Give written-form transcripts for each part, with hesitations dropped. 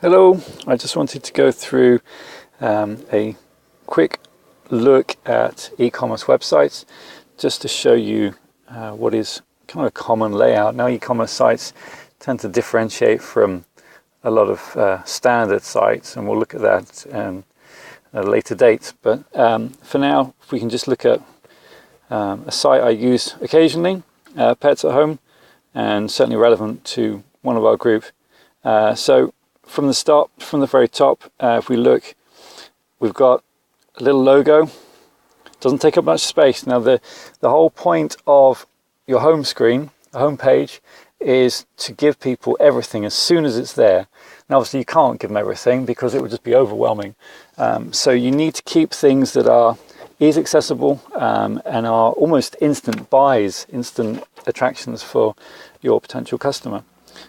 Hello, I just wanted to go through a quick look at e-commerce websites just to show you what is kind of a common layout. Now, e-commerce sites tend to differentiate from a lot of standard sites, and we'll look at that at a later date. But for now, if we can just look at a site I use occasionally, Pets at Home, and certainly relevant to one of our group. So from the very top, if we look, we've got a little logo. Doesn't take up much space. Now, the whole point of your home screen, the home page, is to give people everything as soon as it's there. Now, obviously, you can't give them everything because it would just be overwhelming. So you need to keep things that are easy accessible and are almost instant buys, instant attractions for your potential customer.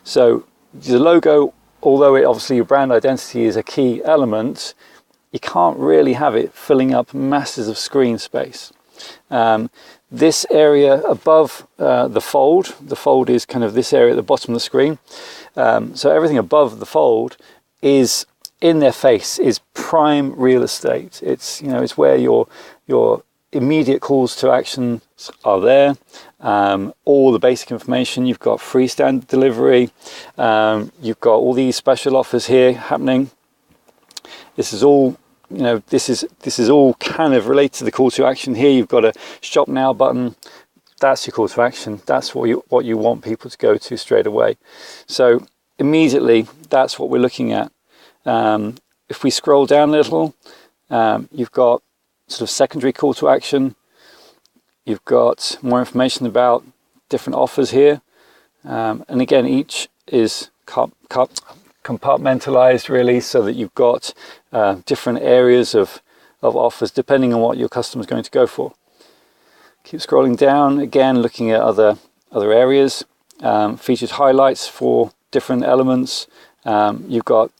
So the logo, although obviously your brand identity is a key element, you can't really have it filling up masses of screen space. This area above the fold is kind of this area at the bottom of the screen. So everything above the fold is in their face, is prime real estate. It's, it's where your immediate calls to action are there. All the basic information. You've got free standard delivery. You've got all these special offers here happening. This is all, this is all kind of related to the call to action here. You've got a shop now button. That's your call to action. That's what you want people to go to straight away. So immediately, that's what we're looking at. If we scroll down a little, you've got sort of secondary call to action. You've got more information about different offers here. And again, each is compartmentalized really, so that you've got different areas of offers depending on what your customer is going to go for. Keep scrolling down, again, looking at other areas. Featured highlights for different elements. You've got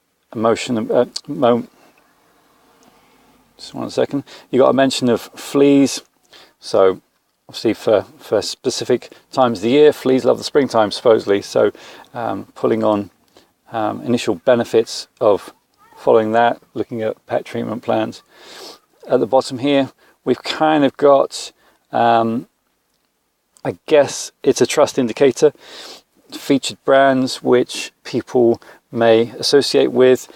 just 1 second. You got a mention of fleas. So obviously for specific times of the year, fleas love the springtime supposedly. So pulling on initial benefits of following that, looking at pet treatment plans. At the bottom here, we've kind of got, I guess it's a trust indicator, featured brands which people may associate with.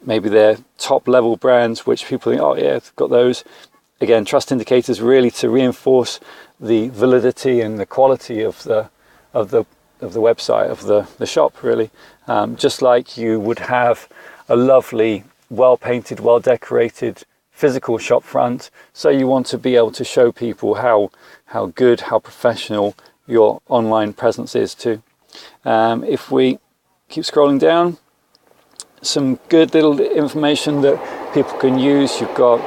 Maybe they're top level brands which people think, oh yeah, I've got those. Again, trust indicators really to reinforce the validity and the quality of the website, of the shop really. Just like you would have a lovely, well painted, well decorated physical shop front, so you want to be able to show people how good, how professional your online presence is too. If we keep scrolling down, some good little information that people can use. You've got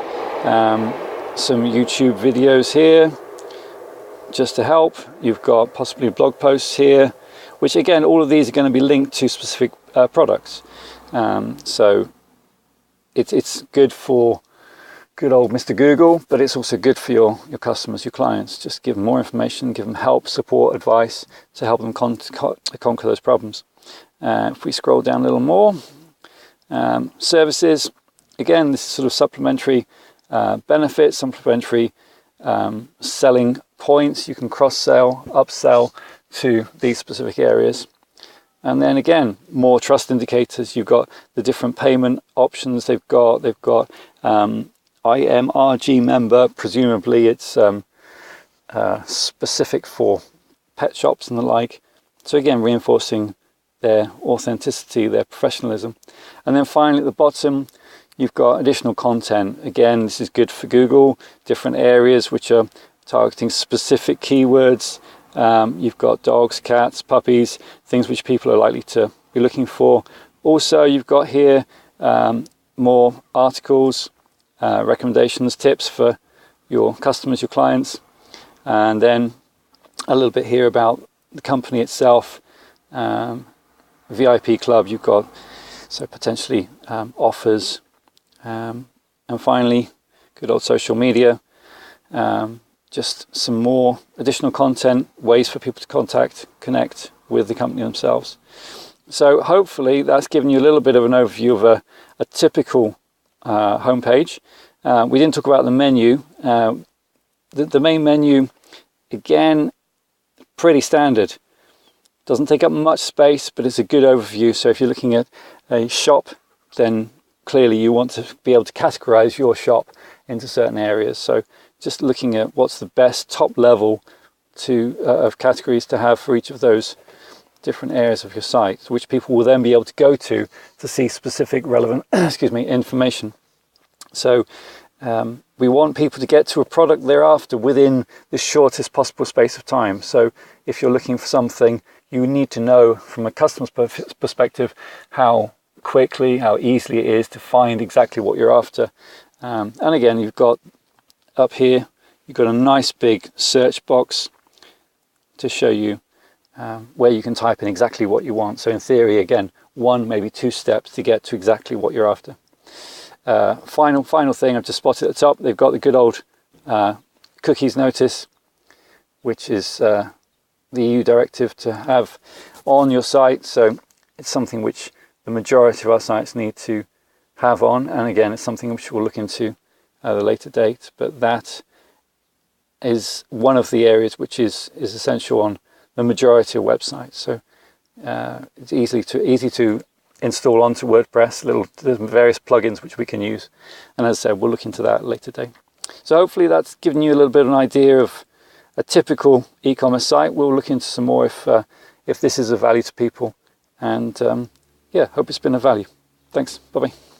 some YouTube videos here just to help. You've got possibly blog posts here, which again, all of these are going to be linked to specific products. So it's good for good old Mr. Google, but it's also good for your customers, your clients. Just give them more information, give them help, support, advice to help them conquer those problems. If we scroll down a little more, services, again, this is sort of supplementary benefits, supplementary selling points. You can cross-sell, upsell to these specific areas. And then again, more trust indicators. You've got the different payment options they've got IMRG member, presumably it's specific for pet shops and the like. So again, reinforcing their authenticity, their professionalism. And then finally at the bottom, you've got additional content. Again, this is good for Google, different areas which are targeting specific keywords. You've got dogs, cats, puppies, things which people are likely to be looking for. Also, you've got here more articles, recommendations, tips for your customers, your clients. And then a little bit here about the company itself. VIP club, you've got so potentially offers, and finally good old social media, just some more additional content, ways for people to connect with the company themselves. So hopefully that's given you a little bit of an overview of a typical homepage. We didn't talk about the menu. The main menu, again, pretty standard. Doesn't take up much space, but it's a good overview. So if you're looking at a shop, then clearly you want to be able to categorize your shop into certain areas. So just looking at what's the best top level of categories to have for each of those different areas of your site, which people will then be able to go to see specific relevant information. So we want people to get to a product thereafter within the shortest possible space of time. So if you're looking for something, you need to know from a customer's perspective how quickly, how easily it is to find exactly what you're after. And again, you've got up here, you've got a nice big search box to show you where you can type in exactly what you want. So in theory, again, 1, maybe 2 steps to get to exactly what you're after. Final thing I've just spotted at the top, they've got the good old cookies notice, which is the EU directive to have on your site. So it's something which the majority of our sites need to have on. And again, it's something which we'll look into at a later date. But that is one of the areas which is essential on the majority of websites. So it's easy to install onto WordPress. There's various plugins which we can use, and as I said, we'll look into that at a later date. So hopefully that's given you a little bit of an idea of a typical e-commerce site. We'll look into some more if this is of value to people, and yeah, hope it's been of value. Thanks. Bye bye.